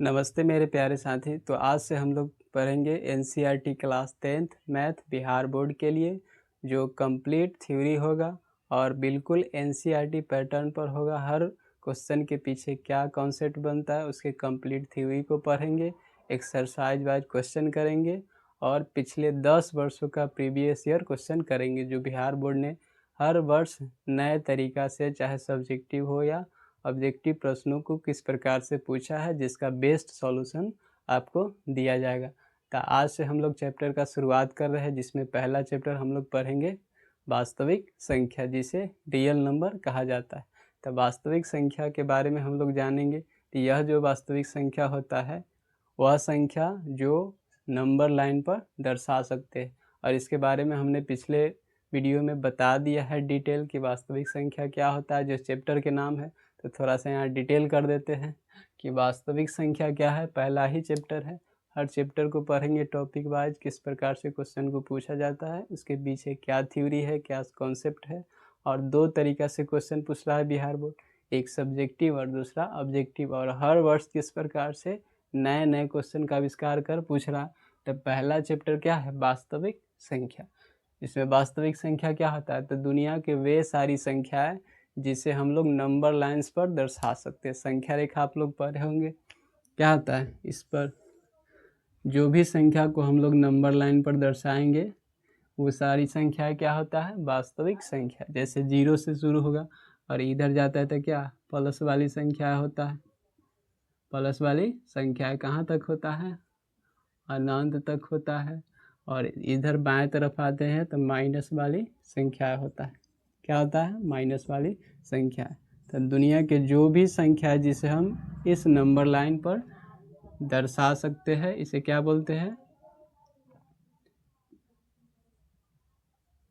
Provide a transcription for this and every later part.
नमस्ते मेरे प्यारे साथी। तो आज से हम लोग पढ़ेंगे NCERT class 10th math Bihar board के लिए, जो कंप्लीट थ्योरी होगा और बिल्कुल एनसीईआरटी पैटर्न पर होगा। हर क्वेश्चन के पीछे क्या कॉन्सेप्ट बनता है उसके कंप्लीट थ्योरी को पढ़ेंगे, एक्सरसाइज वाइज क्वेश्चन करेंगे और पिछले 10 वर्षों का प्रीवियस ईयर क्वेश्चन करेंगे, जो बिहार बोर्ड ने हर वर्ष नए तरीका से, चाहे सब्जेक्टिव हो या ऑब्जेक्टिव प्रश्नों को किस प्रकार से पूछा है, जिसका बेस्ट सॉल्यूशन आपको दिया जाएगा। तो आज से हम लोग चैप्टर का शुरुआत कर रहे हैं, जिसमें पहला चैप्टर हम लोग पढ़ेंगे वास्तविक संख्या, जिसे रियल नंबर कहा जाता है। तो वास्तविक संख्या के बारे में हम लोग जानेंगे कि यह जो वास्तविक संख्या होता है वह संख्या जो नंबर लाइन पर दर्शा सकते हैं, और इसके बारे में हमने पिछले वीडियो में बता दिया है डिटेल कि वास्तविक संख्या क्या होता है, जो चैप्टर के नाम है। तो थोड़ा सा यहाँ डिटेल कर देते हैं कि वास्तविक संख्या क्या है। पहला ही चैप्टर है, हर चैप्टर को पढ़ेंगे टॉपिक वाइज, किस प्रकार से क्वेश्चन को पूछा जाता है, उसके पीछे क्या थ्योरी है, क्या कॉन्सेप्ट है। और दो तरीका से क्वेश्चन पूछ रहा है बिहार बोर्ड, एक सब्जेक्टिव और दूसरा ऑब्जेक्टिव, और हर वर्ष किस प्रकार से नए नए क्वेश्चन का आविष्कार कर पूछ रहा है। तो पहला चैप्टर क्या है, वास्तविक संख्या। इसमें वास्तविक संख्या क्या होता है, तो दुनिया के वे सारी संख्याएं जिसे हम लोग नंबर लाइंस पर दर्शा सकते हैं। संख्या रेखा आप लोग पढ़े होंगे, क्या होता है, इस पर जो भी संख्या को हम लोग नंबर लाइन पर दर्शाएंगे वो सारी संख्या क्या होता है, वास्तविक संख्या। जैसे 0 से शुरू होगा और इधर जाता है तो क्या, प्लस वाली संख्या होता है। प्लस वाली संख्या कहाँ तक होता है, अनंत तक होता है। और इधर बाएं तरफ आते हैं तो माइनस वाली संख्या होता है। क्या होता है, माइनस वाली संख्या। तो दुनिया के जो भी संख्या है जिसे हम इस नंबर लाइन पर दर्शा सकते हैं, इसे क्या बोलते हैं,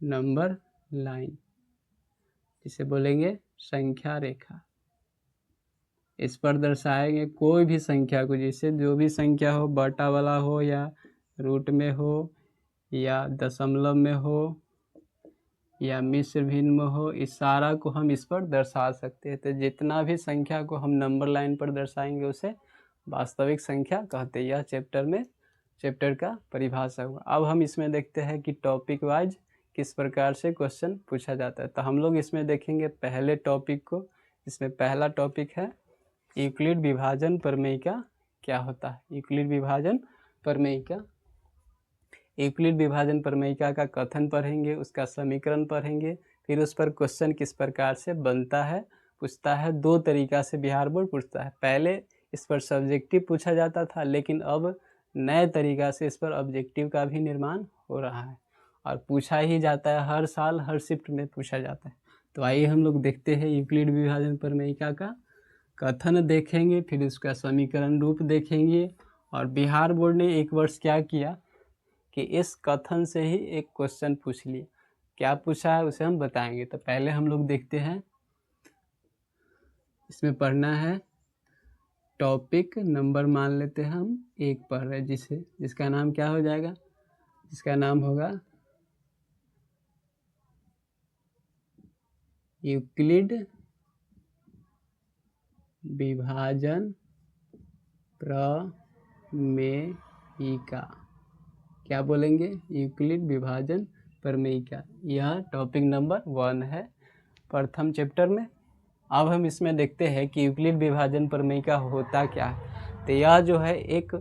नंबर लाइन, इसे बोलेंगे संख्या रेखा। इस पर दर्शाएंगे कोई भी संख्या को, जिससे जो भी संख्या हो, बटा वाला हो या रूट में हो या दशमलव में हो या मिश्र भिन्न में हो, इस सारा को हम इस पर दर्शा सकते हैं। तो जितना भी संख्या को हम नंबर लाइन पर दर्शाएंगे उसे वास्तविक संख्या कहते हैं। यह चैप्टर का परिभाषा हुआ। अब हम इसमें देखते हैं कि टॉपिक वाइज किस प्रकार से क्वेश्चन पूछा जाता है। तो हम लोग इसमें देखेंगे पहले टॉपिक को। इसमें पहला टॉपिक है यूक्लिड विभाजन प्रमेयिका क्या होता है। यूक्लिड विभाजन प्रमेयिका, यूक्लिड विभाजन प्रमेयिका का कथन पढ़ेंगे, उसका समीकरण पढ़ेंगे, फिर उस पर क्वेश्चन किस प्रकार से बनता है, पूछता है। दो तरीका से बिहार बोर्ड पूछता है। पहले इस पर सब्जेक्टिव पूछा जाता था, लेकिन अब नए तरीका से इस पर ऑब्जेक्टिव का भी निर्माण हो रहा है और पूछा ही जाता है। हर साल हर शिफ्ट में पूछा जाता है। तो आइए हम लोग देखते हैं यूक्लिड विभाजन प्रमेयिका का कथन देखेंगे, फिर उसका समीकरण रूप देखेंगे। और बिहार बोर्ड ने एक वर्ष क्या किया कि इस कथन से ही एक क्वेश्चन पूछ लिया। क्या पूछा है उसे हम बताएंगे। तो पहले हम लोग देखते हैं, इसमें पढ़ना है टॉपिक नंबर, मान लेते हैं हम 1 पढ़ रहे हैं, जिसका नाम क्या हो जाएगा, जिसका नाम होगा यूक्लिड विभाजन प्रमेयिका। क्या बोलेंगे, यूक्लिड विभाजन प्रमेयिका। यह टॉपिक नंबर 1 है प्रथम चैप्टर में। अब हम इसमें देखते हैं कि यूक्लिड विभाजन प्रमेयिका होता क्या है। तो यह जो है एक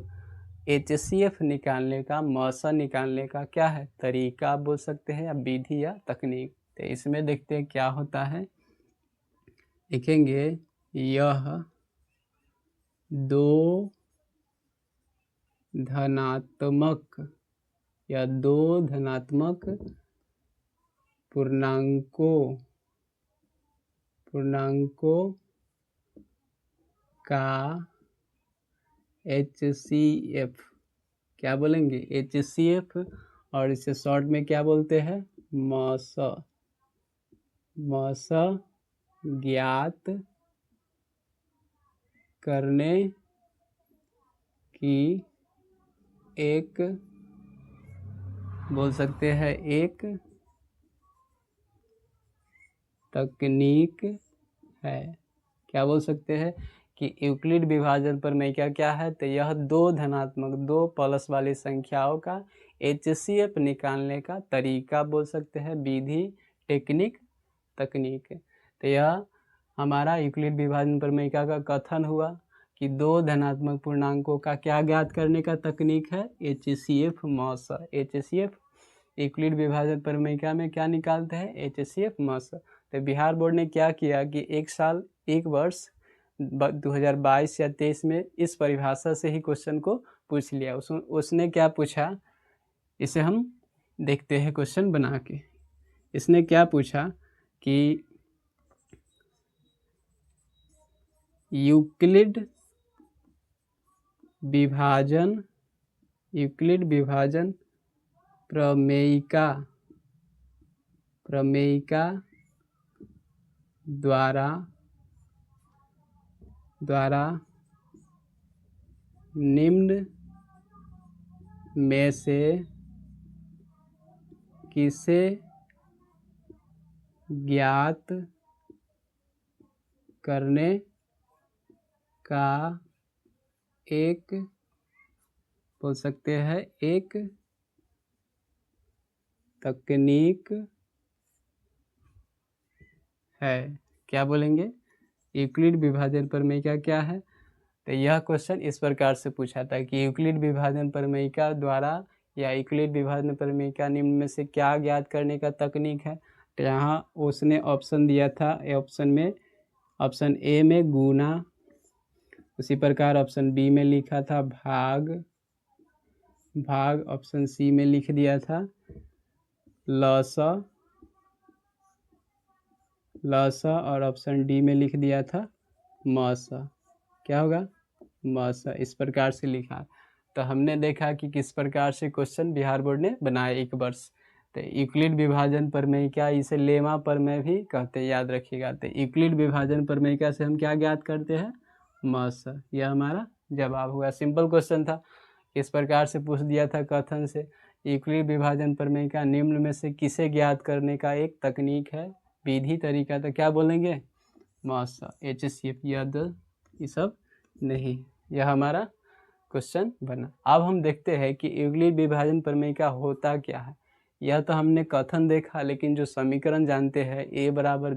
HCF निकालने का, मौसा निकालने का क्या है, तरीका आप बोल सकते हैं, या विधि या तकनीक। तो इसमें देखते हैं क्या होता है। देखेंगे यह दो धनात्मक पूर्णांकों का HCF, क्या बोलेंगे, HCF, और इसे शॉर्ट में क्या बोलते हैं, मौसा ज्ञात करने की एक, बोल सकते हैं, एक तकनीक है। क्या बोल सकते हैं, कि यूक्लिड विभाजन प्रमेय क्या है, तो यह दो धनात्मक दो प्लस वाली संख्याओं का HCF निकालने का तरीका बोल सकते हैं, विधि, टेक्निक, तकनीक। तो यह हमारा यूक्लिड विभाजन प्रमेय का कथन हुआ कि दो धनात्मक पूर्णांकों का क्या ज्ञात करने का तकनीक है, HCF मॉस। HCF यूक्लिड विभाजन प्रमेय में क्या निकालते हैं, HCF मॉस। तो बिहार बोर्ड ने क्या किया कि एक वर्ष 2022 या 23 में इस परिभाषा से ही क्वेश्चन को पूछ लिया। उसने क्या पूछा, इसे हम देखते हैं क्वेश्चन बना के। इसने क्या पूछा कि यूक्लिड विभाजन प्रमेयिका द्वारा निम्न में से किसे ज्ञात करने का एक बोल सकते हैं एक तकनीक है। क्या बोलेंगे, यूक्लिड विभाजन प्रमेय क्या है। तो यह क्वेश्चन इस प्रकार से पूछा था कि यूक्लिड विभाजन प्रमेय द्वारा या यूक्लिड विभाजन प्रमेय निम्न में से क्या ज्ञात करने का तकनीक है। तो यहाँ उसने ऑप्शन दिया था, ऑप्शन ए में गुना, उसी प्रकार ऑप्शन बी में लिखा था भाग, ऑप्शन सी में लिख दिया था लसा, और ऑप्शन डी में लिख दिया था मसा। क्या होगा, मसा। इस प्रकार से लिखा। तो हमने देखा कि किस प्रकार से क्वेश्चन बिहार बोर्ड ने बनाया एक वर्ष। तो यूक्लिड विभाजन प्रमेय इसे लेमा प्रमेय भी कहते हैं, याद रखिएगा। तो यूक्लिड विभाजन प्रमेय से हम क्या ज्ञात करते हैं, मसा। यह हमारा जवाब हुआ। सिंपल क्वेश्चन था, इस प्रकार से पूछ दिया था कथन से, यूक्लिड विभाजन प्रमेय निम्न में से किसे ज्ञात करने का एक तकनीक है, विधि, तरीका। तो क्या बोलेंगे, मसा, HCF। ये सब नहीं, यह हमारा क्वेश्चन बना। अब हम देखते हैं कि यूक्लिड विभाजन प्रमेय होता क्या है। यह तो हमने कथन देखा, लेकिन जो समीकरण जानते हैं A =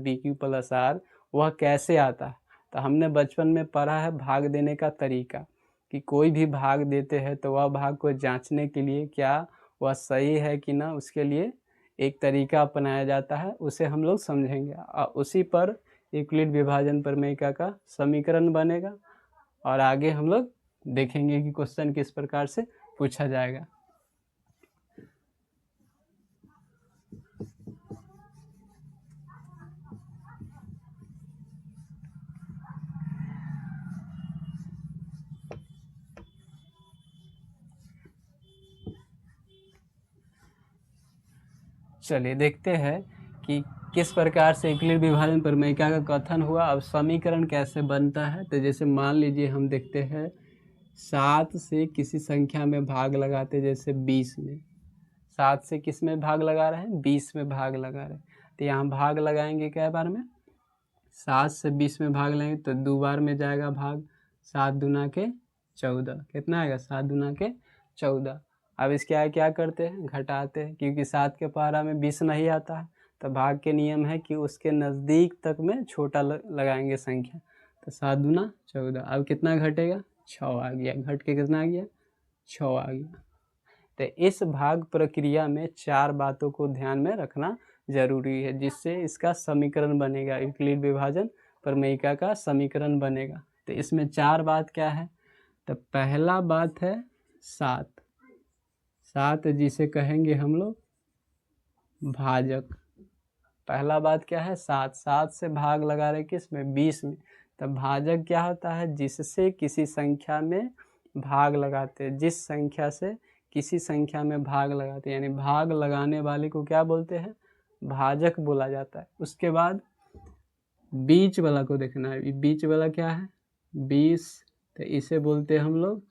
BQ + R, वह कैसे आता है। तो हमने बचपन में पढ़ा है भाग देने का तरीका, कि कोई भी भाग देते हैं तो वह भाग को जांचने के लिए क्या वह सही है कि ना, उसके लिए एक तरीका अपनाया जाता है, उसे हम लोग समझेंगे। और उसी पर यूक्लिड विभाजन प्रमेय का समीकरण बनेगा, और आगे हम लोग देखेंगे कि क्वेश्चन किस प्रकार से पूछा जाएगा। चलिए देखते हैं कि किस प्रकार से यूक्लिड विभाजन प्रमेय का कथन हुआ। अब समीकरण कैसे बनता है। तो जैसे मान लीजिए हम देखते हैं 7 से किसी संख्या में भाग लगाते, जैसे 20 में। 7 से किस में भाग लगा रहे हैं, 20 में भाग लगा रहे हैं। तो यहाँ भाग लगाएंगे क्या बार में, 7 से 20 में भाग लेंगे तो 2 बार में जाएगा भाग। 7 दूना के 14, कितना आएगा, 7 दूना के 14। अब इसके आगे क्या करते हैं, घटाते हैं, क्योंकि 7 के पहाड़ा में 20 नहीं आता है। तो भाग के नियम है कि उसके नज़दीक तक में छोटा लगाएंगे संख्या। तो 7 दूना 14। अब कितना घटेगा, 6 आ गया। घट के कितना आ गया, 6 आ गया। तो इस भाग प्रक्रिया में 4 बातों को ध्यान में रखना जरूरी है, जिससे इसका समीकरण बनेगा, यूक्लिड विभाजन प्रमेय का समीकरण बनेगा। तो इसमें 4 बात क्या है। तो पहला बात है 7, जिसे कहेंगे हम लोग भाजक। पहला बात क्या है, 7 से भाग लगा रहे किस में, 20 में। तब भाजक क्या होता है, जिससे किसी संख्या में भाग लगाते हैं, जिस संख्या से किसी संख्या में भाग लगाते हैं, यानी भाग लगाने वाले को क्या बोलते हैं, भाजक बोला जाता है। उसके बाद बीच वाला को देखना है, बीच वाला क्या है, 20। तो इसे बोलते हैं हम लोग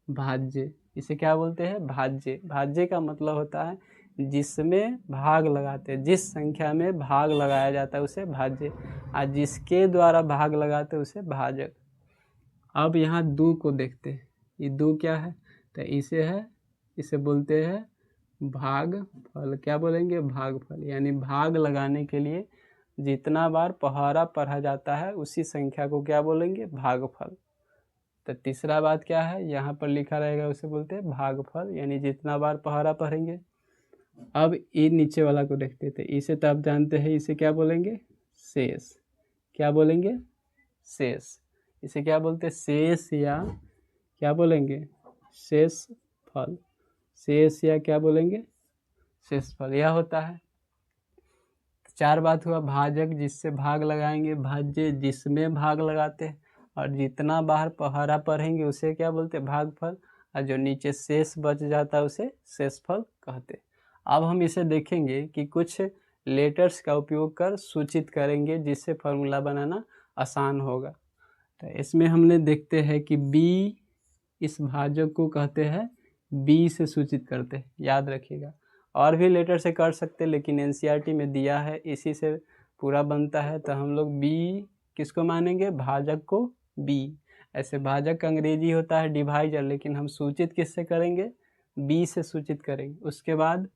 भाज्य। इसे क्या बोलते हैं, भाज्य। भाज्य का मतलब होता है जिसमें भाग लगाते हैं, जिस संख्या में भाग लगाया जाता है उसे भाज्य, और जिसके द्वारा भाग लगाते हैं उसे भाजक। अब यहाँ दो को देखते हैं, ये दो क्या है, तो इसे बोलते हैं भागफल। क्या बोलेंगे, भागफल। यानी भाग लगाने के लिए जितना बार पहाड़ा पढ़ा जाता है उसी संख्या को क्या बोलेंगे, भागफल। तो तीसरा बात क्या है, यहाँ पर लिखा रहेगा, उसे बोलते हैं भागफल, यानी जितना बार पहाड़ा पढ़ेंगे। अब ये नीचे वाला को देखते थे, इसे तो आप जानते हैं, इसे क्या बोलेंगे, शेष। क्या बोलेंगे, शेष। इसे क्या बोलते हैं, शेष, या क्या बोलेंगे, शेष फल। शेष या क्या बोलेंगे, शेष फल, यह होता है। चार बात हुआ, भाजक जिससे भाग लगाएंगे, भाज्य जिसमें भाग लगाते हैं, और जितना बार पहाड़ा पढ़ेंगे उसे क्या बोलते हैं, भागफल, और जो नीचे शेष बच जाता है उसे शेषफल कहते हैं। अब हम इसे देखेंगे कि कुछ लेटर्स का उपयोग कर सूचित करेंगे जिससे फार्मूला बनाना आसान होगा। तो इसमें हमने देखते हैं कि बी, इस भाजक को कहते हैं बी से सूचित करते हैं, याद रखिएगा। और भी लेटर से कर सकते, लेकिन एनसीईआरटी में दिया है, इसी से पूरा बनता है। तो हम लोग बी किसको मानेंगे, भाजक को बी। ऐसे भाजक का अंग्रेजी होता है डिवाइजर, लेकिन हम सूचित किससे करेंगे, बी से सूचित करेंगे। उसके बाद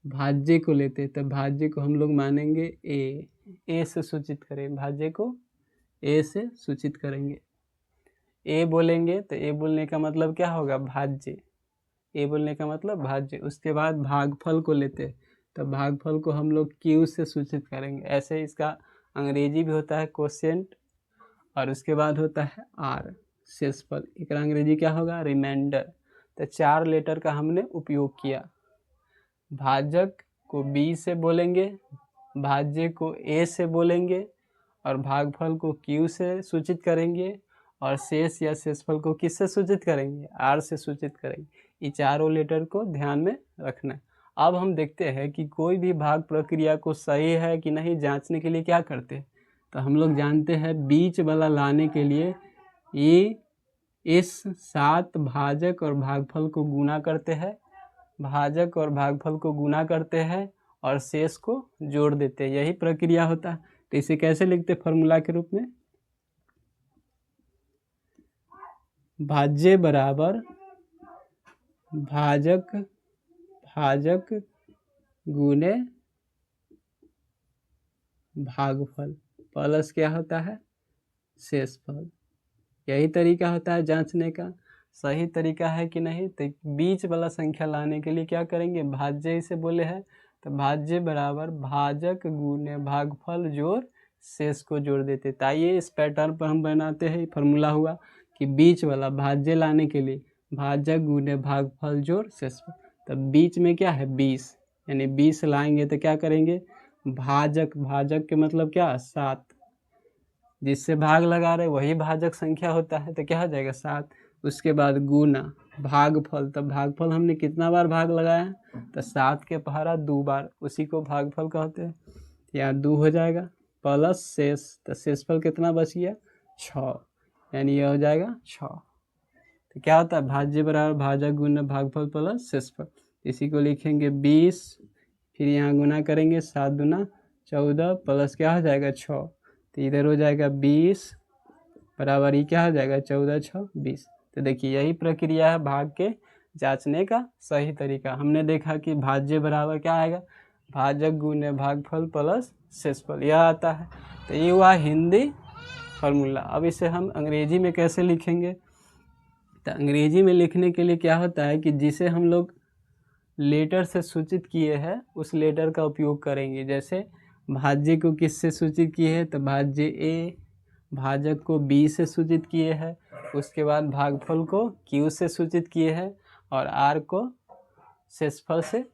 भाज्य को लेते, तो भाज्य को हम लोग मानेंगे ए से सूचित करें, भाज्य को ए से सूचित करेंगे। ए बोलेंगे तो ए बोलने का मतलब क्या होगा, भाज्य। ए बोलने का मतलब भाज्य। उसके बाद भागफल को लेते, तो भागफल को हम लोग क्यू से सूचित करेंगे। ऐसे इसका अंग्रेजी भी होता है क्वोशिएंट, और उसके बाद होता है आर, शेषफल। इसका अंग्रेजी क्या होगा, रिमाइंडर। तो चार लेटर का हमने उपयोग किया। भाजक को बी से बोलेंगे, भाज्य को ए से बोलेंगे, और भागफल को क्यू से सूचित करेंगे, और शेष या शेषफल को किससे सूचित करेंगे, आर से सूचित करेंगे। ये चारों लेटर को ध्यान में रखना है। अब हम देखते हैं कि कोई भी भाग प्रक्रिया को सही है कि नहीं जांचने के लिए क्या करते हैं। तो हम लोग जानते हैं बीच वाला लाने के लिए ये इस 7 भाजक और भागफल को गुना करते हैं, भाजक और भागफल को गुना करते हैं और शेष को जोड़ देते हैं, यही प्रक्रिया होता है। तो इसे कैसे लिखते हैं फॉर्मूला के रूप में, भाज्य बराबर भाजक गुने भागफल प्लस क्या होता है, शेषफल। यही तरीका होता है जांचने का, सही तरीका है कि नहीं। तो बीच वाला संख्या लाने के लिए क्या करेंगे, भाज्य इसे बोले हैं, तो भाज्य बराबर भाजक गुने भागफल जोड़ शेष को जोड़ देते। तो आइए इस पैटर्न पर हम बनाते हैं। फॉर्मूला हुआ कि बीच वाला भाज्य लाने के लिए भाजक गुने भागफल जोड़ शेषफल। तब बीच में क्या है 20, यानी 20 लाएंगे तो क्या करेंगे, भाजक के मतलब क्या 7, जिससे भाग लगा रहे वही भाजक संख्या होता है, तो क्या हो जाएगा 7। उसके बाद गुना भागफल, तब भागफल हमने कितना बार भाग लगाया है, तो 7 के पहाड़ा 2 बार, उसी को भागफल कहते हैं। यहाँ 2 हो जाएगा प्लस शेष, तो शेषफल कितना बच गया 6, यानी यह हो जाएगा 6। तो क्या होता है, भाज्य बराबर भाजक गुना भागफल प्लस शेषफल। इसी को लिखेंगे 20, फिर यहाँ गुना करेंगे 7 दूना 14 प्लस क्या हो जाएगा 6, तो इधर हो जाएगा 20 बराबर ही क्या हो जाएगा 14 6 20। तो देखिए यही प्रक्रिया है भाग के जांचने का सही तरीका। हमने देखा कि भाज्य बराबर क्या आएगा, भाजक गुने भागफल प्लस शेषफल, यह आता है। तो ये हुआ हिंदी फार्मूला। अब इसे हम अंग्रेजी में कैसे लिखेंगे, तो अंग्रेजी में लिखने के लिए क्या होता है कि जिसे हम लोग लेटर से सूचित किए हैं उस लेटर का उपयोग करेंगे। जैसे भाज्य को किससे सूचित किए हैं, तो भाज्य ए, भाजक को बी से सूचित किए हैं, उसके बाद भागफल को क्यू से सूचित किए हैं, और आर को शेषफल से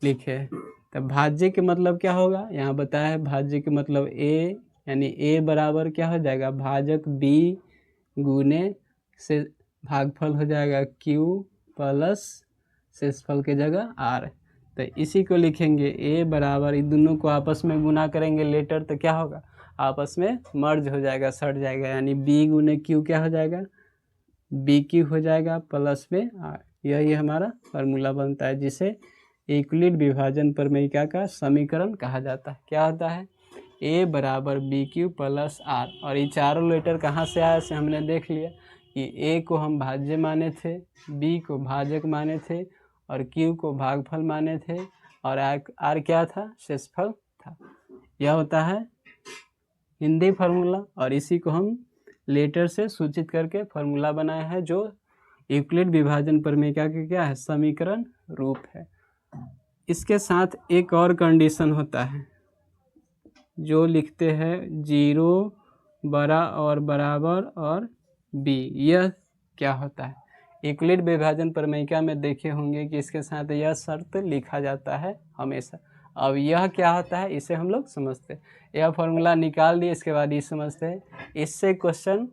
लिखे हैं। तो भाज्य के मतलब क्या होगा, यहाँ बताया है भाज्य के मतलब ए, यानी ए बराबर क्या हो जाएगा, भाजक बी गुने से भागफल हो जाएगा क्यू प्लस शेषफल के जगह आर। तो इसी को लिखेंगे ए बराबर, इन दोनों को आपस में गुना करेंगे लेटर, तो क्या होगा आपस में मर्ज हो जाएगा, सट जाएगा, यानी बी गुने क्यू क्या हो जाएगा, बी क्यू हो जाएगा प्लस में आर। यही हमारा फार्मूला बनता है, जिसे यूक्लिड विभाजन प्रमेय का समीकरण कहा जाता है। क्या होता है, ए बराबर बी क्यू प्लस आर। और ये चारों लेटर कहाँ से आया से हमने देख लिया कि ए को हम भाज्य माने थे, बी को भाजक माने थे और क्यू को भागफल माने थे और आर क्या था, शेषफल था। यह होता है हिंदी फार्मूला और इसी को हम लेटर से सूचित करके फार्मूला बनाया है जो यूक्लिड विभाजन प्रमेय का क्या है, समीकरण रूप है। इसके साथ एक और कंडीशन होता है जो लिखते हैं 0 बड़ा और बराबर और बी। यह क्या होता है, यूक्लिड विभाजन प्रमेय में देखे होंगे कि इसके साथ यह शर्त लिखा जाता है हमेशा। अब यह क्या होता है इसे हम लोग समझते हैं। यह फॉर्मूला निकाल दिए, इसके बाद ये समझते हैं। इससे क्वेश्चन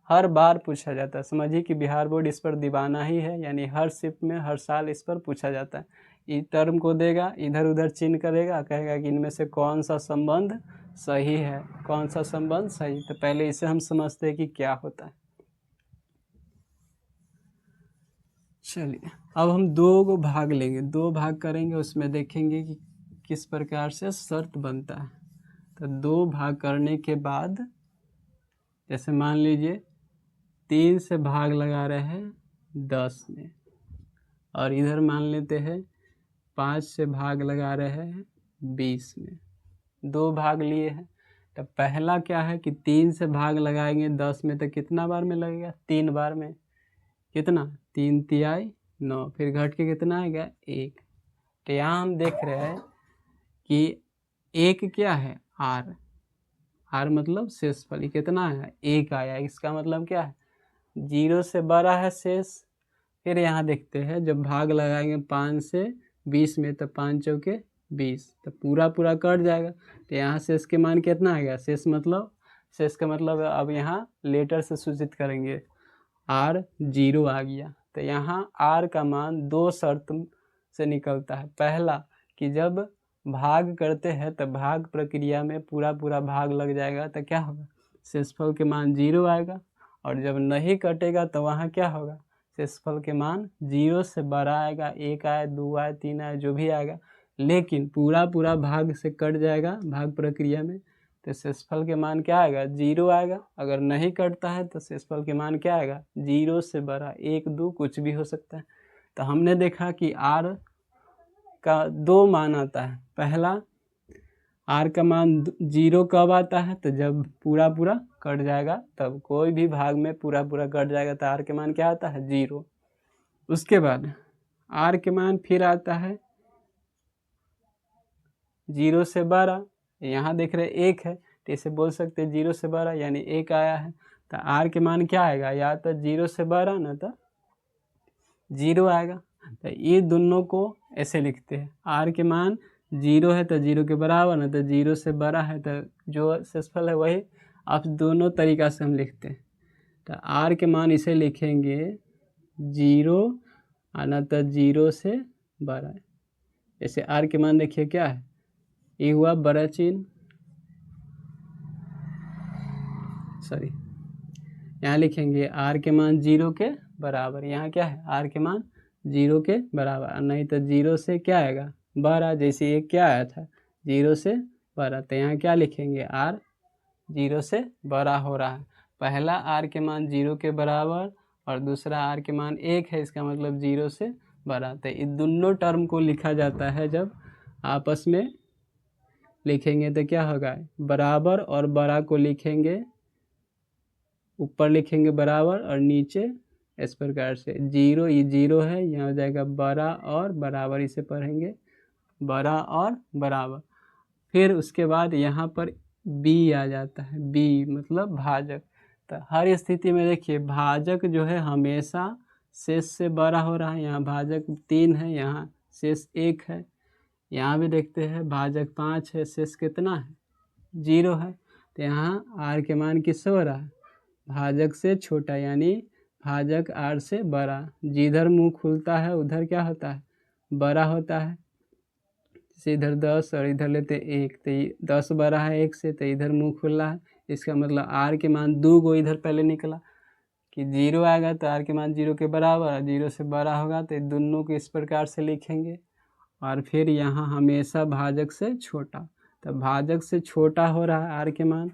हर बार पूछा जाता है। समझिए कि बिहार बोर्ड इस पर दीवाना ही है, यानी हर शिफ्ट में हर साल इस पर पूछा जाता है। इस टर्म को देगा, इधर उधर चिन्ह करेगा, कहेगा कि इनमें से कौन सा संबंध सही है, कौन सा संबंध सही। तो पहले इसे हम समझते हैं कि क्या होता है। चलिए अब हम दो भाग लेंगे, 2 भाग करेंगे, उसमें देखेंगे कि किस प्रकार से शर्त बनता है। तो 2 भाग करने के बाद जैसे मान लीजिए 3 से भाग लगा रहे हैं 10 में और इधर मान लेते हैं 5 से भाग लगा रहे हैं 20 में। 2 भाग लिए हैं। तो पहला क्या है कि 3 से भाग लगाएंगे 10 में तो कितना बार में लगेगा, 3 बार में। कितना, 3 तिहाई 9, फिर घट के कितना आएगा 1। तो यहाँ हम देख रहे हैं कि एक क्या है, आर। आर मतलब शेषफल कितना है, 1 आया। इसका मतलब क्या है, 0 से बड़ा है शेष। फिर यहाँ देखते हैं जब भाग लगाएंगे 5 से 20 में तो 5 चौके 20, तो पूरा पूरा कट जाएगा। तो यहाँ शेष के मान कितना आएगा, शेष का मतलब अब यहाँ लेटर से सूचित करेंगे, आर 0 आ गया। तो यहाँ आर का मान 2 शर्त से निकलता है। पहला कि जब भाग करते हैं तो भाग प्रक्रिया में पूरा पूरा भाग लग जाएगा तो क्या होगा, शेषफल के मान 0 आएगा। और जब नहीं कटेगा तो वहाँ क्या होगा, शेषफल के मान 0 से बड़ा आएगा, 1 आए 2 आए 3 आए जो भी आएगा। लेकिन पूरा पूरा भाग से कट जाएगा भाग प्रक्रिया में तो शेषफल के मान क्या आएगा, 0 आएगा। अगर नहीं कटता है तो शेषफल के मान क्या आएगा, 0 से बड़ा, 1 2 कुछ भी हो सकता है। तो हमने देखा कि आर का 2 मान आता है। पहला, आर का मान 0 कब आता है, तो जब पूरा पूरा कट जाएगा, तब कोई भी भाग में पूरा पूरा कट जाएगा तो आर के मान क्या आता है, 0। उसके बाद आर के मान फिर आता है 0 से 12। यहाँ देख रहे 1 है तो इसे बोल सकते हैं 0 से 12 यानी 1 आया है। तो आर के मान क्या आएगा, या तो 0 से 12 ना तो 0 आएगा। तो ये दोनों को ऐसे लिखते हैं, आर के मान 0 है तो 0 के बराबर, ना तो 0 से बड़ा है तो जो शेषफल है वही। आप दोनों तरीका से हम लिखते हैं। तो आर के मान इसे लिखेंगे 0 ना तो 0 से बड़ा। जैसे आर के मान देखिए क्या है, ये हुआ बड़ा चिन्ह, सॉरी यहाँ लिखेंगे आर के मान 0 के बराबर। यहाँ क्या है, आर के मान 0 के बराबर, नहीं तो 0 से क्या आएगा, बड़ा। जैसे ये क्या आया था, 0 से बड़ा, तो यहाँ क्या लिखेंगे, आर 0 से बड़ा हो रहा है। पहला आर के मान 0 के बराबर और दूसरा आर के मान 1 है, इसका मतलब 0 से बड़ा। तो इन दोनों टर्म को लिखा जाता है जब आपस में लिखेंगे तो क्या होगा, बराबर और बड़ा को लिखेंगे, ऊपर लिखेंगे बराबर और नीचे इस प्रकार से 0, ये 0 है, यहाँ हो जाएगा बड़ा और बराबर, इसे पढ़ेंगे बड़ा और बराबर। फिर उसके बाद यहाँ पर बी आ जाता है, बी मतलब भाजक। तो हर स्थिति में देखिए भाजक जो है हमेशा शेष से बड़ा हो रहा है। यहाँ भाजक 3 है, यहाँ शेष 1 है। यहाँ भी देखते हैं भाजक 5 है, शेष कितना है, 0 है। तो यहाँ आर के मान किससे हो रहा है, भाजक से छोटा, यानी भाजक आर से बड़ा। जिधर मुंह खुलता है उधर क्या होता है, बड़ा होता है। जैसे इधर 10 और इधर लेते 1, तो 10 बड़ा है 1 से, तो इधर मुंह खुला है। इसका मतलब आर के मान 2 को इधर पहले निकला कि 0 आएगा तो आर के मान 0 के बराबर, 0 से बड़ा होगा तो दोनों को इस प्रकार से लिखेंगे। और फिर यहाँ हमेशा भाजक से छोटा, तो भाजक से छोटा हो रहा है आर के मान,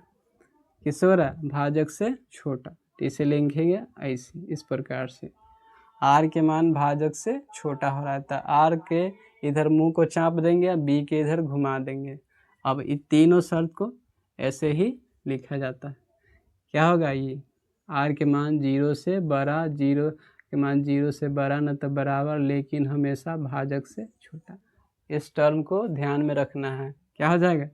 किस हो रहा है, भाजक से छोटा, तो इसे लिखेंगे ऐसे इस प्रकार से, आर के मान भाजक से छोटा हो रहा है, तो आर के इधर मुंह को चाप देंगे, बी के इधर घुमा देंगे। अब इन तीनों शर्त को ऐसे ही लिखा जाता है। क्या होगा ये, आर के मान 0 से बड़ा, 0 के मान 0 से बड़ा न तो बराबर, लेकिन हमेशा भाजक से छोटा। इस टर्म को ध्यान में रखना है। क्या हो जाएगा,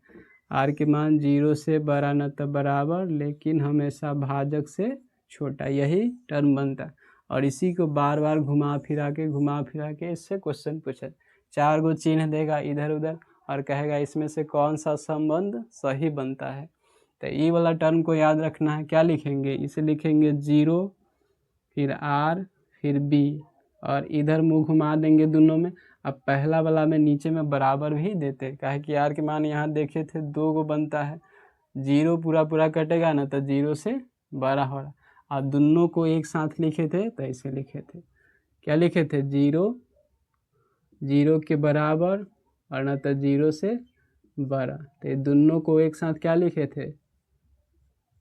आर के मान 0 से बड़ा न तो बराबर, लेकिन हमेशा भाजक से छोटा, यही टर्म बनता है। और इसी को बार बार घुमा फिरा के इससे क्वेश्चन पूछे, 4 गो चिन्ह देगा इधर उधर और कहेगा इसमें से कौन सा संबंध सही बनता है। तो ये वाला टर्म को याद रखना है। क्या लिखेंगे, इसे लिखेंगे 0 फिर आर फिर बी, और इधर मुंह घुमा देंगे दोनों में। अब पहला वाला में नीचे में बराबर भी देते, काहे कि आर के मान यहाँ देखे थे 2 गो बनता है, 0 पूरा कटेगा ना तो 0 से बड़ा हो रहा। अब दोनों को एक साथ लिखे थे तो ऐसे लिखे थे, क्या लिखे थे, 0 के बराबर और ना तो 0 से बड़ा, तो दोनों को एक साथ क्या लिखे थे,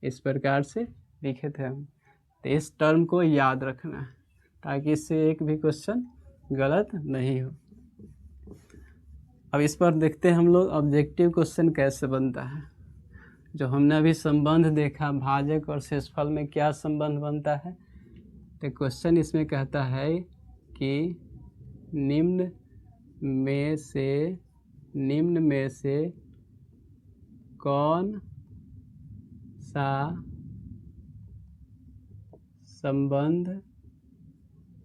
इस प्रकार से लिखे थे हम। तो इस टर्म को याद रखना है ताकि इससे एक भी क्वेश्चन गलत नहीं हो। अब इस पर देखते हैं हम लोग ऑब्जेक्टिव क्वेश्चन कैसे बनता है। जो हमने अभी संबंध देखा भाजक और शेषफल में क्या संबंध बनता है, तो क्वेश्चन इसमें कहता है कि निम्न में से कौन सा संबंध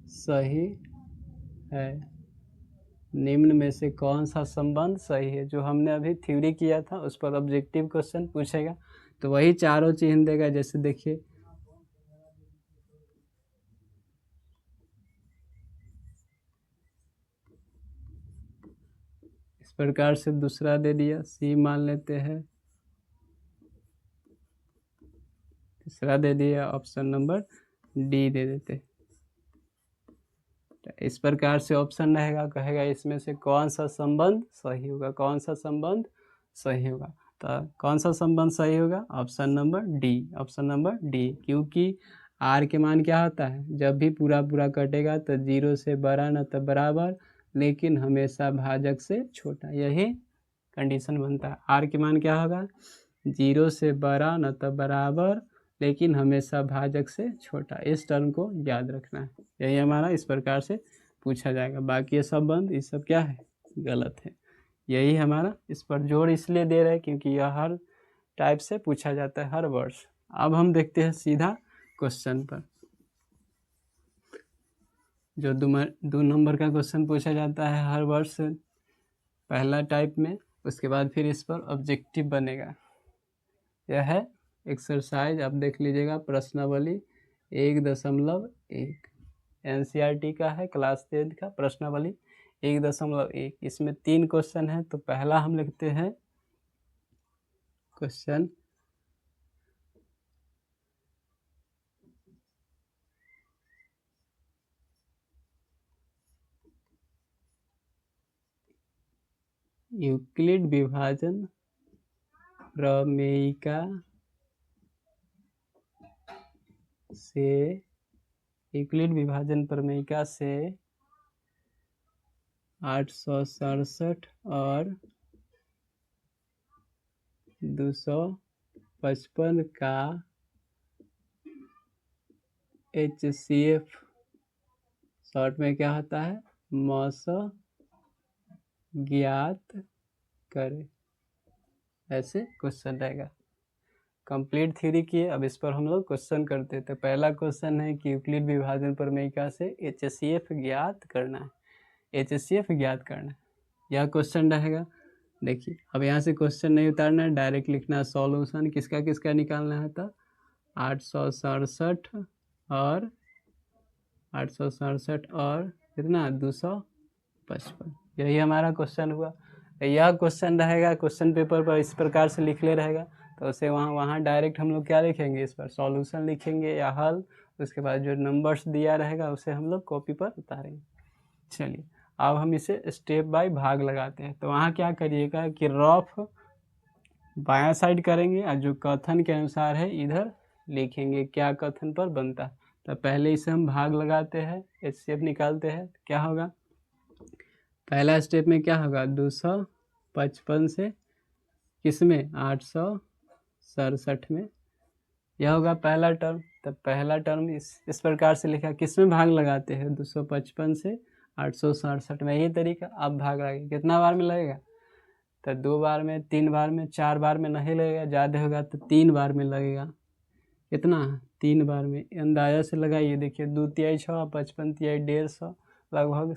सही है, निम्न में से कौन सा संबंध सही है। जो हमने अभी थ्योरी किया था उस पर ऑब्जेक्टिव क्वेश्चन पूछेगा, तो वही चारों चिन्ह देगा। जैसे देखिए इस प्रकार से दूसरा दे दिया, सी मान लेते हैं, तीसरा दे दिया, ऑप्शन नंबर डी दे देते। तो इस प्रकार से ऑप्शन रहेगा, कहेगा इसमें से कौन सा संबंध सही होगा, कौन सा संबंध सही होगा। तो कौन सा संबंध सही होगा, option number D, option number D. क्योंकि आर के मान क्या होता है, जब भी पूरा कटेगा तो 0 से बड़ा न तो बराबर, लेकिन हमेशा भाजक से छोटा, यही कंडीशन बनता है। आर के मान क्या होगा, 0 से बड़ा न तो बराबर, लेकिन हमेशा भाजक से छोटा। इस टर्म को याद रखना है, यही हमारा इस प्रकार से पूछा जाएगा। बाकी ये संबंध ये सब क्या है, गलत है। यही हमारा इस पर जोर इसलिए दे रहे हैं क्योंकि यह हर टाइप से पूछा जाता है, हर वर्ष। अब हम देखते हैं सीधा क्वेश्चन पर। जो 2 नंबर का क्वेश्चन पूछा जाता है हर वर्ष पहला टाइप में, उसके बाद फिर इस पर ऑब्जेक्टिव बनेगा। यह है एक्सरसाइज, आप देख लीजिएगा, प्रश्नावली 1.1 NCERT का है, क्लास 10 का प्रश्नावली 1.1। इसमें 3 क्वेश्चन है। तो पहला हम लिखते हैं क्वेश्चन, यूक्लिड विभाजन प्रमेयिका से, यूक्लिड विभाजन प्रमेयिका से 867 और 255 का HCF शॉर्ट में क्या होता है, मॉस ज्ञात करें, ऐसे क्वेश्चन रहेगा। कंप्लीट थ्योरी की है, अब इस पर हम लोग क्वेश्चन करते हैं। तो पहला क्वेश्चन है कि यूक्लिड विभाजन प्रमेयिका से HCF ज्ञात करना है, HCF ज्ञात करना है, यह क्वेश्चन रहेगा। देखिए अब यहाँ से क्वेश्चन नहीं उतारना है, डायरेक्ट लिखना है सॉल्यूशन। किसका किसका निकालना है, तो 867 और 867 और कितना 255, यही हमारा क्वेश्चन हुआ। यह क्वेश्चन रहेगा, क्वेश्चन पेपर पर इस प्रकार से लिख ले रहेगा, तो उसे वहाँ डायरेक्ट हम लोग क्या लिखेंगे, इस पर सॉल्यूशन लिखेंगे या हल। उसके बाद जो नंबर्स दिया रहेगा उसे हम लोग कॉपी पर उतारेंगे। चलिए अब हम इसे स्टेप बाय भाग लगाते हैं। तो वहाँ क्या करिएगा कि रफ बायां साइड करेंगे और जो कथन के अनुसार है इधर लिखेंगे क्या कथन पर बनता है। तो पहले इसे हम भाग लगाते हैं, HCF निकालते हैं, क्या होगा, पहला स्टेप में क्या होगा 255 से किस में 867 में, यह होगा पहला टर्म। तब पहला टर्म इस प्रकार से लिखा, किस में भाग लगाते हैं 255 से 867 में, यही तरीका। अब भाग लगे कितना बार में लगेगा, तो 2 बार में, 3 बार में, 4 बार में नहीं लगेगा, ज़्यादा होगा तो 3 बार में लगेगा। कितना 3 बार में, अंदाजा से लगाइए, देखिए 2 तिहाई 6, 55 तिहाई 150, लगभग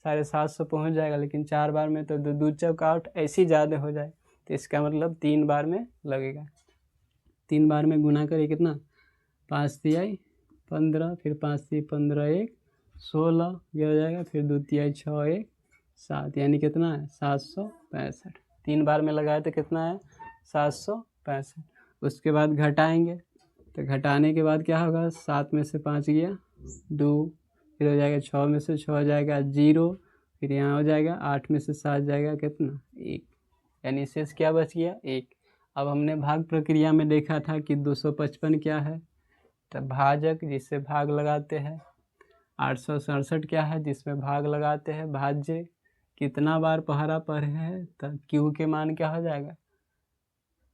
750 पहुँच जाएगा। लेकिन 4 बार में तो 2 चौक 8 ऐसे ही ज़्यादा हो जाए, तो इसका मतलब 3 बार में लगेगा। 3 बार में गुना करिए, कितना 5 तिहाई 15, फिर 5 तिहाई 15 1 16, ये हो जाएगा, फिर 2 तिहाई 6 1 7, यानी कितना है 765। 3 बार में लगाए तो कितना है 765। उसके बाद घटाएंगे, तो घटाने के बाद क्या होगा, 7 में से 5 गया 2, फिर हो जाएगा 6 में से 6 जाएगा 0, फिर यहाँ हो जाएगा 8 में से 7 जाएगा कितना 1, यानी शेष क्या बच गया 1। अब हमने भाग प्रक्रिया में देखा था कि 255 क्या है, तब भाजक जिससे भाग लगाते हैं, 867 क्या है जिसमें भाग लगाते हैं, भाज्य कितना बार पहरा पढ़े हैं, तब Q के मान क्या हो जाएगा,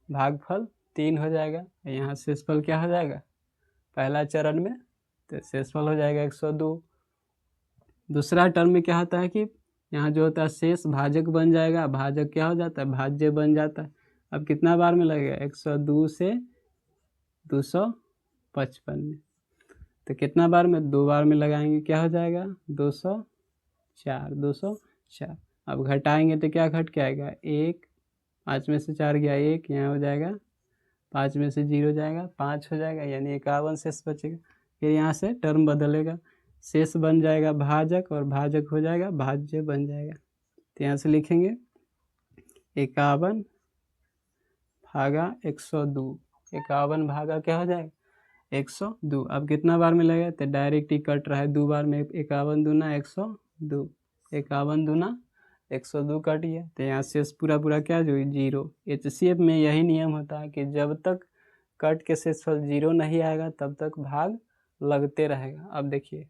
भागफल 3 हो जाएगा। यहाँ शेषफल क्या हो जाएगा पहला चरण में, तो शेषफल हो जाएगा 102। दूसरा टर्म में क्या होता है कि यहाँ जो होता है शेष भाजक बन जाएगा, भाजक क्या हो जाता है भाज्य बन जाता है। अब कितना बार में लगेगा 102 से 255 में, तो कितना बार में 2 बार में लगाएंगे, क्या हो जाएगा 204। अब घटाएंगे तो क्या घट के आएगा 1, 5 में से 4 गया 1, यहाँ हो जाएगा 5 में से 0 जाएगा 5 हो जाएगा, यानी 51 शेष बचेगा। फिर यहाँ से टर्म बदलेगा, शेष बन जाएगा भाजक और भाजक हो जाएगा भाज्य बन जाएगा। तो यहाँ से लिखेंगे 51 भागा 102, 51 भागा क्या हो जाएगा 102। अब कितना बार में लगेगा, तो डायरेक्ट ही कट रहा है 2 बार में, 51 दूना 102, 51 दूना 102 कट गया, तो यहाँ शेष पूरा क्या जो 0। HCF में यही नियम होता है कि जब तक कट के शेषफल 0 नहीं आएगा तब तक भाग लगते रहेगा। अब देखिए,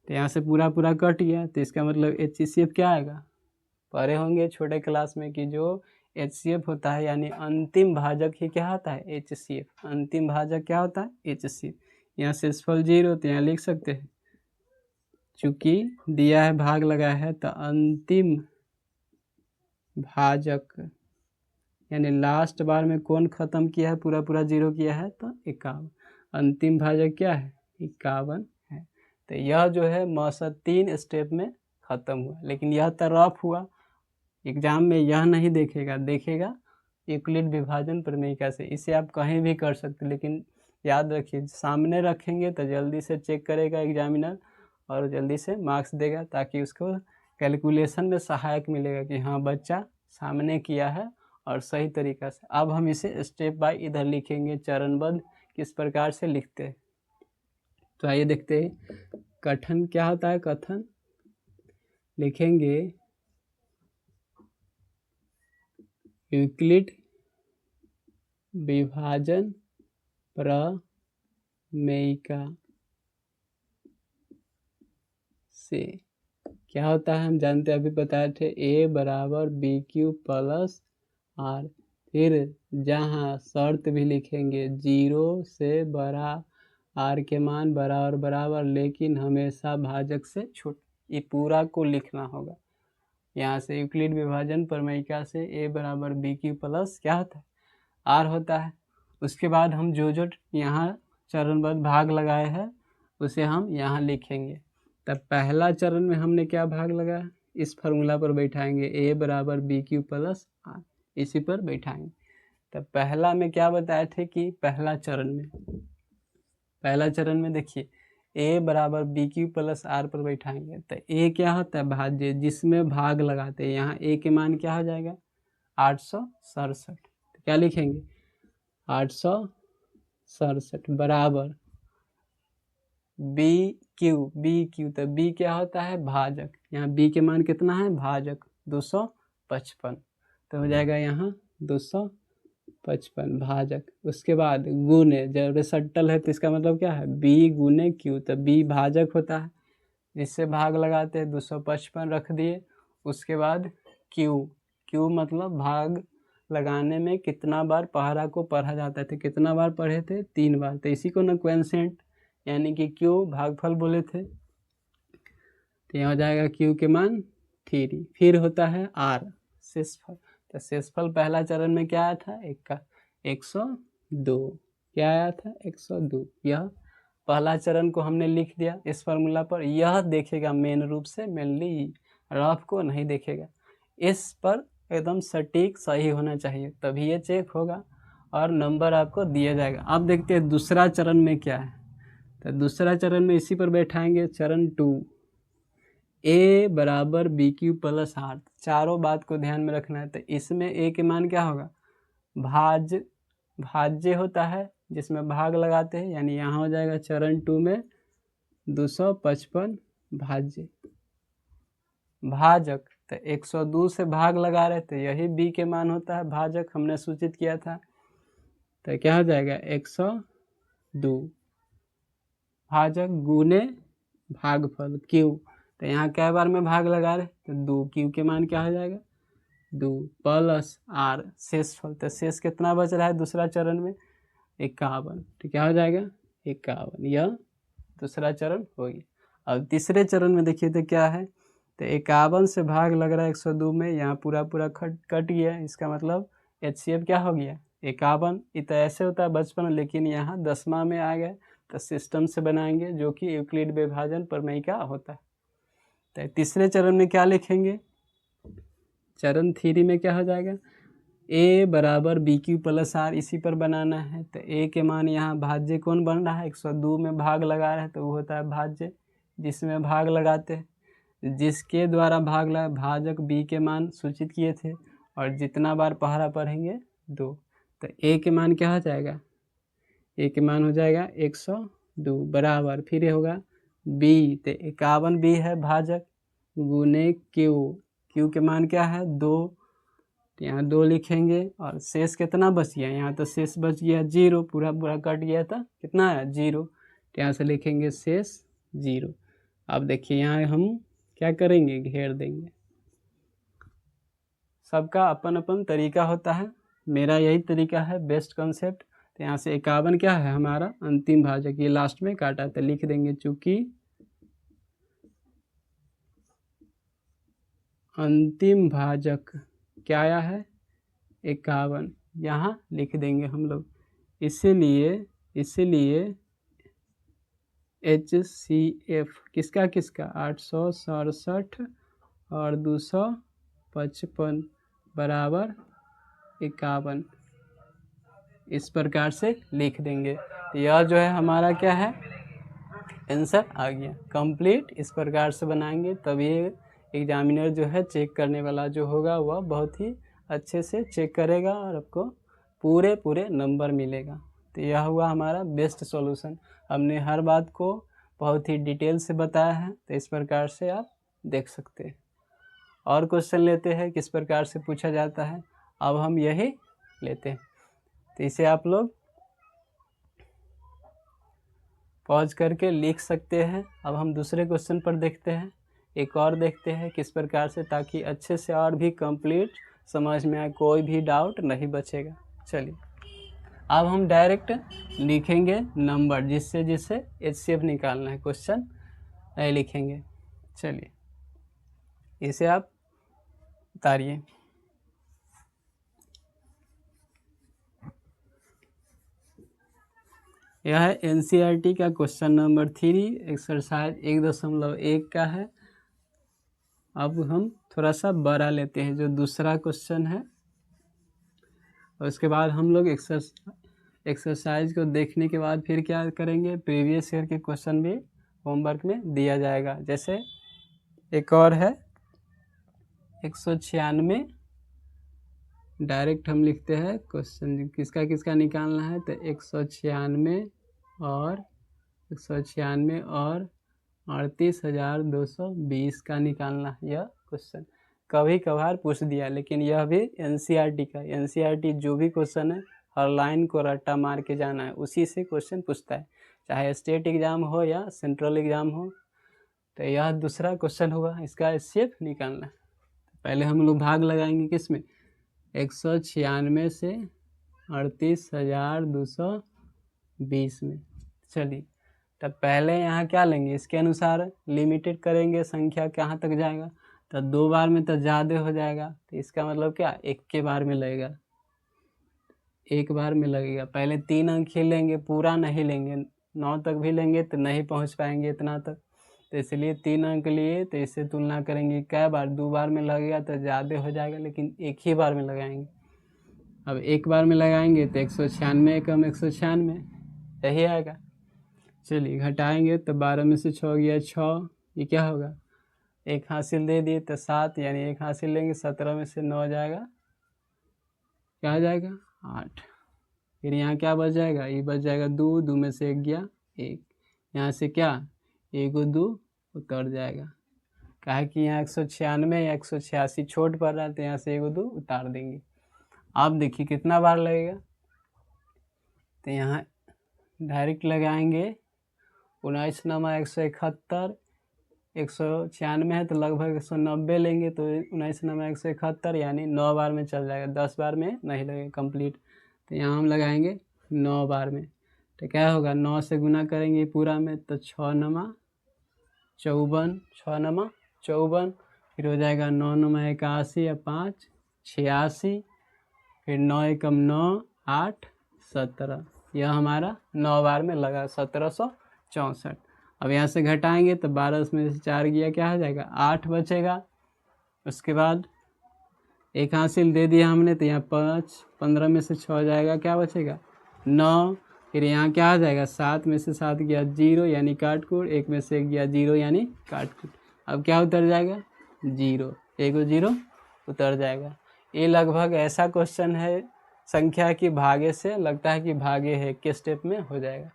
तो यहाँ से पूरा कट गया, तो इसका मतलब HCF क्या आएगा, पढ़े होंगे छोटे क्लास में कि जो HCF होता है यानी अंतिम भाजक ही क्या होता है HCF, अंतिम भाजक क्या होता है HCF। यहाँ शेषफल 0, तो यहाँ लिख सकते हैं चूँकि दिया है भाग लगाया है, तो अंतिम भाजक यानी लास्ट बार में कौन खत्म किया है, पूरा 0 किया है, तो 51, अंतिम भाजक क्या है 51 है। तो यह जो है मौसत 3 स्टेप में ख़त्म हुआ, लेकिन यह तो रफ हुआ, एग्जाम में यह नहीं देखेगा यूक्लिड विभाजन प्रमेयिका से। इसे आप कहीं भी कर सकते, लेकिन याद रखिए सामने रखेंगे तो जल्दी से चेक करेगा एग्जामिनर और जल्दी से मार्क्स देगा, ताकि उसको कैलकुलेशन में सहायक मिलेगा कि हाँ बच्चा सामने किया है और सही तरीक़ा से। अब हम इसे स्टेप बाय इधर लिखेंगे, चरणबद्ध किस प्रकार से लिखते हैं। तो आइए देखते हैं कथन क्या होता है। कथन लिखेंगे यूक्लिड विभाजन प्रमेयिका से क्या होता है हम जानते हैं, अभी बताए थे A बराबर BQ प्लस R। फिर जहाँ शर्त भी लिखेंगे 0 से बड़ा R के मान बड़ा और बराबर, लेकिन हमेशा भाजक से छोटा, ये पूरा को लिखना होगा। यहाँ से यूक्लिड विभाजन प्रमेयिका से A बराबर BQ प्लस क्या होता है R होता है। उसके बाद हम जो यहाँ चरणबद्ध भाग लगाए हैं उसे हम यहाँ लिखेंगे। तब पहला चरण में हमने क्या भाग लगाया, इस फार्मूला पर बैठाएंगे A बराबर BQ प्लस R, इसी पर बैठाएंगे। तब पहला में क्या बताए थे कि पहला चरण में देखिए A बराबर BQ प्लस R पर बैठाएंगे, तो A क्या होता है भाज्य, जिसमें भाग लगाते हैं। यहाँ A के मान क्या हो जाएगा 867, तो क्या लिखेंगे 867 बराबर BQ, तो B क्या होता है भाजक, यहाँ B के मान कितना है भाजक 255, तो हो जाएगा यहाँ 255। 55 भाजक, उसके बाद गुने, जब रिसट्टल है तो इसका मतलब क्या है, बी गुने क्यू, तो बी भाजक होता है, जिससे भाग लगाते हैं 255 रख दिए। उसके बाद क्यू, क्यू मतलब भाग लगाने में कितना बार पहरा को पढ़ा जाता है, तो कितना बार पढ़े थे, 3 बार, तो इसी को ना क्वेंसेंट यानी कि क्यू भागफल बोले थे। तो यहाँ हो जाएगा क्यू के मान 3। फिर होता है आर शेषफल, तो शेषफल पहला चरण में क्या आया था, 102, क्या आया था 102। यह पहला चरण को हमने लिख दिया इस फार्मूला पर। यह देखेगा मेन रूप से, मेनली रफ को नहीं देखेगा, इस पर एकदम सटीक सही होना चाहिए, तभी ये चेक होगा और नंबर आपको दिया जाएगा। अब देखते हैं दूसरा चरण में क्या है, तो दूसरा चरण में इसी पर बैठाएंगे, चरण 2, ए बराबर बी क्यू प्लस आर, चारों बात को ध्यान में रखना है। तो इसमें ए के मान क्या होगा, भाज्य होता है, जिसमें भाग लगाते हैं, यानी यहाँ हो जाएगा चरण 2 में 255 भाज्य, भाजक तो 102 से भाग लगा रहे थे, यही बी के मान होता है, भाजक हमने सूचित किया था। तो क्या हो जाएगा 102 भाजक गुने भागफल क्यू, तो यहाँ क्या बार में भाग लगा रहे, तो 2, क्यू के मान क्या हो जाएगा 2 प्लस आर शेषफल, तो शेष कितना बच रहा है दूसरा चरण में 51, तो क्या हो जाएगा 51। यह दूसरा चरण हो गया। अब तीसरे चरण में देखिए तो क्या है, तो 51 से भाग लग रहा है 102 में, यहाँ पूरा कट गया, इसका मतलब HCF क्या हो गया 51। तो ऐसे होता है बचपन, लेकिन यहाँ 10वां में आ गए तो सिस्टम से बनाएंगे, जो कि यूक्लिड विभाजन प्रमेय का होता है। तो तीसरे चरण में क्या लिखेंगे, चरण 3 में क्या हो जाएगा, ए बराबर बी क्यू प्लस आर, इसी पर बनाना है। तो ए के मान यहाँ भाज्य कौन बन रहा है, 102 में भाग लगा रहे हैं, तो वो होता है भाज्य, जिसमें भाग लगाते हैं, जिसके द्वारा भाग लगा भाजक बी के मान सूचित किए थे, और जितना बार पहरा पढ़ेंगे 2। तो ए के मान क्या हो जाएगा, ए के मान हो जाएगा 102 बराबर, फिर ये होगा बी, तो 51 बी है भाजक गुने क्यू, क्यू के मान क्या है 2, तो यहाँ 2 लिखेंगे, और शेष कितना बच गया, यहाँ तो शेष बच गया 0, पूरा कट गया था, कितना है 0, तो यहाँ से लिखेंगे शेष 0। अब देखिए यहाँ हम क्या करेंगे, घेर देंगे, सबका अपन अपन तरीका होता है, मेरा यही तरीका है बेस्ट कंसेप्ट। तो यहाँ से 51 क्या है हमारा अंतिम भाजक, ये लास्ट में काटा, तो लिख देंगे चूंकि अंतिम भाजक क्या आया है 51, यहाँ लिख देंगे हम लोग, इसीलिए HCF किसका 867 और 255 बराबर 51, इस प्रकार से लिख देंगे। यह जो है हमारा क्या है आंसर आ गया कंप्लीट। इस प्रकार से बनाएंगे तभी एग्जामिनर जो है चेक करने वाला जो होगा वह बहुत ही अच्छे से चेक करेगा और आपको पूरे नंबर मिलेगा। तो यह हुआ हमारा बेस्ट सॉल्यूशन। हमने हर बात को बहुत ही डिटेल से बताया है, तो इस प्रकार से आप देख सकते हैं। और क्वेश्चन लेते हैं किस प्रकार से पूछा जाता है, अब हम यही लेते हैं। तो इसे आप लोग पॉज करके लिख सकते हैं। अब हम दूसरे क्वेश्चन पर देखते हैं, एक और देखते हैं किस प्रकार से, ताकि अच्छे से और भी कंप्लीट समझ में आए, कोई भी डाउट नहीं बचेगा। चलिए अब हम डायरेक्ट लिखेंगे नंबर, जिससे HCF निकालना है, क्वेश्चन नहीं लिखेंगे। चलिए इसे आप उतारिए। यह है NCERT का क्वेश्चन नंबर 3, एक्सरसाइज 1.1 का है। अब हम थोड़ा सा बड़ा लेते हैं जो दूसरा क्वेश्चन है, और उसके बाद हम लोग एक्सरसाइज को देखने के बाद फिर क्या करेंगे, प्रीवियस ईयर के क्वेश्चन भी होमवर्क में दिया जाएगा। जैसे एक और है 196, डायरेक्ट हम लिखते हैं क्वेश्चन किसका निकालना है, तो 196 और 38,220 का निकालना है। यह क्वेश्चन कभी कभार पूछ दिया, लेकिन यह भी NCERT का, NCERT जो भी क्वेश्चन है हर लाइन को रट्टा मार के जाना है, उसी से क्वेश्चन पूछता है, चाहे स्टेट एग्ज़ाम हो या सेंट्रल एग्ज़ाम हो। तो यह दूसरा क्वेश्चन हुआ, इसका एचसीएफ निकालना है। पहले हम लोग भाग लगाएंगे किस में, 196 से 38,220 में। चलिए तब पहले यहाँ क्या लेंगे, इसके अनुसार लिमिटेड करेंगे, संख्या कहाँ तक जाएगा, तो 2 बार में तो ज़्यादा हो जाएगा, तो इसका मतलब क्या, 1 के बार में लगेगा, 1 बार में लगेगा। पहले 3 अंक ही लेंगे, पूरा नहीं लेंगे, 9 तक भी लेंगे तो नहीं पहुँच पाएंगे इतना तक, तो इसलिए 3 अंक लिए। तो इससे तुलना करेंगे क्या बार, 2 बार में लगेगा तो ज़्यादा हो जाएगा, लेकिन 1 ही बार में लगाएंगे। अब 1 बार में लगाएंगे तो 196 कम 196 यही आएगा। चलिए घटाएंगे तो 12 में से 6 गया 6, ये क्या होगा, 1 हासिल दे दिए तो 7, यानी 1 हासिल लेंगे, 17 में से 9 जाएगा, क्या आ जाएगा 8। फिर यहाँ क्या बच जाएगा, ये बच जाएगा 2, 2 में से 1 गया 1, यहाँ से क्या 1 और 2 उतर जाएगा, कहा कि यहाँ 196 या 186 छोट पड़ रहा है, तो यहाँ से 1 और 2 उतार देंगे। अब देखिए कितना बार लगेगा, तो यहाँ डायरेक्ट लगाएंगे, 19 नमा 171, 196 है तो लगभग 190 लेंगे, तो 19 नमा 171 यानी 9 बार में चल जाएगा, 10 बार में नहीं लगेगा कंप्लीट। तो यहाँ हम लगाएंगे 9 बार में, तो क्या होगा, 9 से गुना करेंगे पूरा में, तो 6 नमा 54, 6 नमा 54, फिर हो जाएगा 9 नमा 81 या 5 86, फिर 9 एकम 9 8 17, यह हमारा 9 बार में लगा 1764। अब यहाँ से घटाएंगे तो 12 में से 4 गया, क्या हो जाएगा 8 बचेगा। उसके बाद 1 हासिल दे दिया हमने, तो यहाँ 5, 15 में से 6 जाएगा, क्या बचेगा 9, फिर यहाँ क्या आ जाएगा 7 में से 7 गया 0 यानी काटकूट, 1 में से 1 गया 0 यानी काटकूट। अब क्या उतर जाएगा 0, 1 और 0 उतर जाएगा। ये लगभग ऐसा क्वेश्चन है, संख्या की भागे से लगता है कि भागे है के स्टेप में हो जाएगा।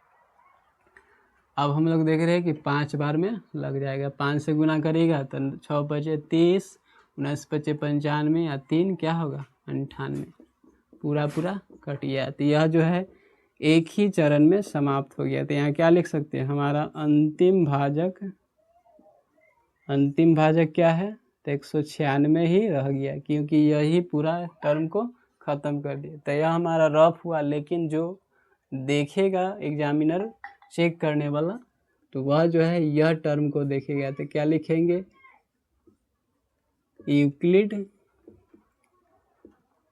अब हम लोग देख रहे हैं कि 5 बार में लग जाएगा, 5 से गुना करेगा तो 6 बचे 30, 19 बचे 95 या 3 क्या होगा 98, पूरा कट गया। तो यह जो है एक ही चरण में समाप्त हो गया। तो यहाँ क्या लिख सकते हैं, हमारा अंतिम भाजक क्या है, तो 196 ही रह गया, क्योंकि यही पूरा टर्म को ख़त्म कर दिया। तो यह हमारा रफ हुआ, लेकिन जो देखेगा एग्जामिनर चेक करने वाला, तो वह जो है यह टर्म को देखेगा। तो क्या लिखेंगे, यूक्लिड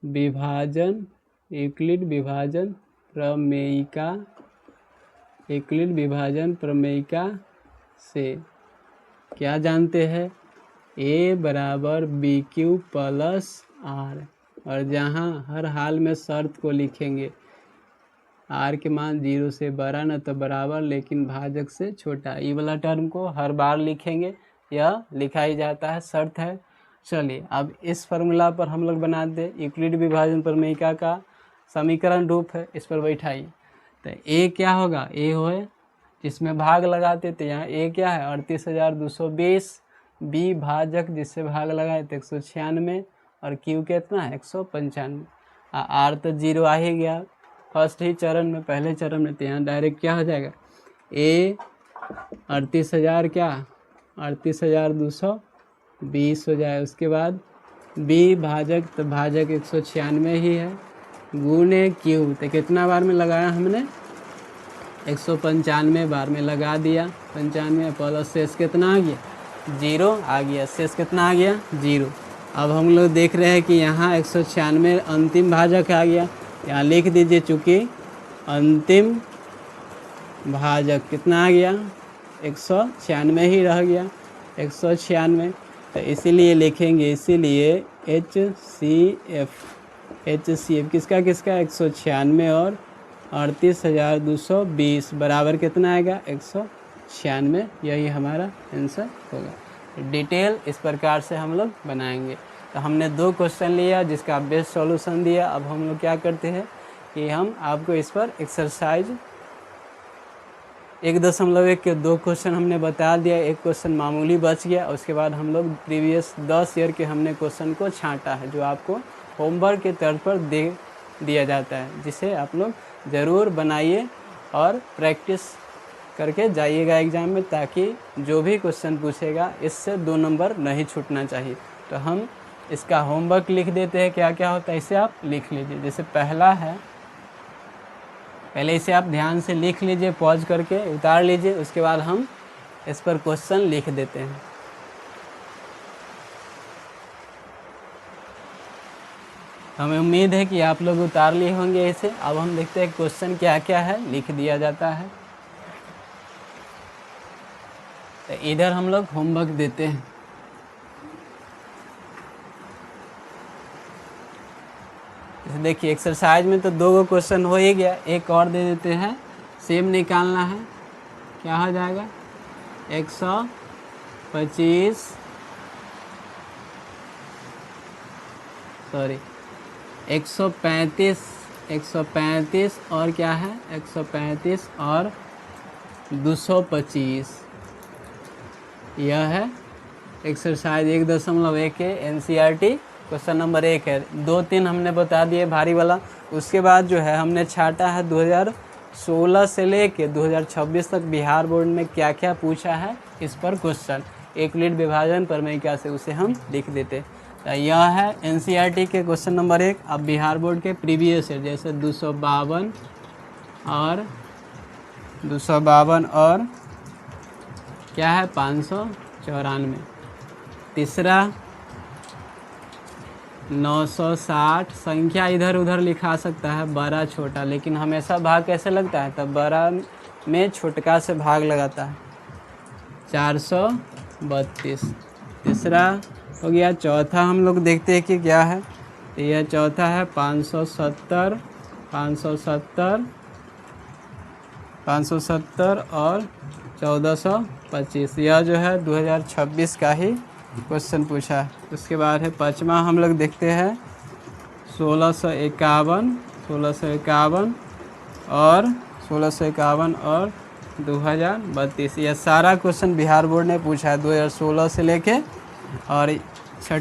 विभाजन प्रमेयिका से क्या जानते हैं, A बराबर BQ प्लस R, और जहाँ हर हाल में शर्त को लिखेंगे, R के मान 0 से बड़ा न तो बराबर लेकिन भाजक से छोटा, ये वाला टर्म को हर बार लिखेंगे, यह लिखा ही जाता है, शर्त है। चलिए अब इस फार्मूला पर हम लोग बना दे, यूक्लिड विभाजन प्रमेयिका का समीकरण रूप है, इस पर बैठाइए। तो A क्या होगा, A हो जिसमें भाग लगाते, तो यहाँ A क्या है 38,220, B भाजक जिससे भाग लगाए तो 196, और Q कितना है 195, R तो 0 आ ही गया फर्स्ट ही चरण में, पहले चरण में। तो यहाँ डायरेक्ट क्या हो जाएगा, A 38,000 क्या 38,220 हो जाए। उसके बाद B भाजक, तो भाजक 196 ही है, गुणे Q, तो कितना बार में लगाया हमने 195 बार में लगा दिया, 95 प्लस शेष कितना आ गया 0 आ गया, शेष कितना आ गया 0। अब हम लोग देख रहे हैं कि यहाँ 196 अंतिम भाजक आ गया, यहाँ लिख दीजिए, चूँकि अंतिम भाजक कितना आ गया 196 ही रह गया 196, तो इसीलिए लिखेंगे, इसीलिए HCF किसका 196 और 38,220 बराबर कितना आएगा 196, यही हमारा आंसर होगा। डिटेल इस प्रकार से हम लोग बनाएंगे। तो हमने 2 क्वेश्चन लिया जिसका बेस्ट सॉल्यूशन दिया। अब हम लोग क्या करते हैं कि हम आपको इस पर एक्सरसाइज 1.1 के 2 क्वेश्चन हमने बता दिया, एक क्वेश्चन मामूली बच गया। उसके बाद हम लोग प्रीवियस 10 ईयर के हमने क्वेश्चन को छांटा है, जो आपको होमवर्क के तौर पर दिया जाता है, जिसे आप लोग ज़रूर बनाइए और प्रैक्टिस करके जाइएगा एग्ज़ाम में, ताकि जो भी क्वेश्चन पूछेगा इससे 2 नंबर नहीं छूटना चाहिए। तो हम इसका होमवर्क लिख देते हैं, क्या क्या होता है इसे आप लिख लीजिए। जैसे पहला है, पहले इसे आप ध्यान से लिख लीजिए, पॉज करके उतार लीजिए, उसके बाद हम इस पर क्वेश्चन लिख देते हैं। हमें उम्मीद है कि आप लोग उतार लिए होंगे इसे। अब हम देखते हैं क्वेश्चन क्या क्या है, लिख दिया जाता है। तो इधर हम लोग होमवर्क देते हैं। देखिए एक्सरसाइज में तो 2 क्वेश्चन हो ही गया, एक और दे देते हैं। सेम निकालना है, क्या हो जाएगा 135 135 और क्या है 135 और 225। यह है एक्सरसाइज 1.1 के एनसीईआरटी क्वेश्चन नंबर 1 है। 2-3 हमने बता दिए भारी वाला। उसके बाद जो है हमने छाटा है 2016 से लेके 2026 तक बिहार बोर्ड में क्या क्या पूछा है इस पर क्वेश्चन। यूक्लिड विभाजन प्रमेयिका से उसे हम लिख देते। तो यह है एनसीईआरटी के क्वेश्चन नंबर 1। अब बिहार बोर्ड के प्रीवियस ईयर जैसे 252 और क्या है 594। तीसरा 960। संख्या इधर उधर लिखा सकता है, बड़ा छोटा, लेकिन हमेशा भाग कैसे लगता है, तब बड़ा में छोटका से भाग लगाता है। 432। तीसरा हो गया। चौथा हम लोग देखते हैं कि क्या है। तो यह चौथा है 570 और 1425। यह जो है 2026 का ही क्वेश्चन पूछा है। उसके बाद है 5वां हम लोग देखते हैं 1651 और 2032। यह सारा क्वेश्चन बिहार बोर्ड ने पूछा है 2016 से लेके। और छठा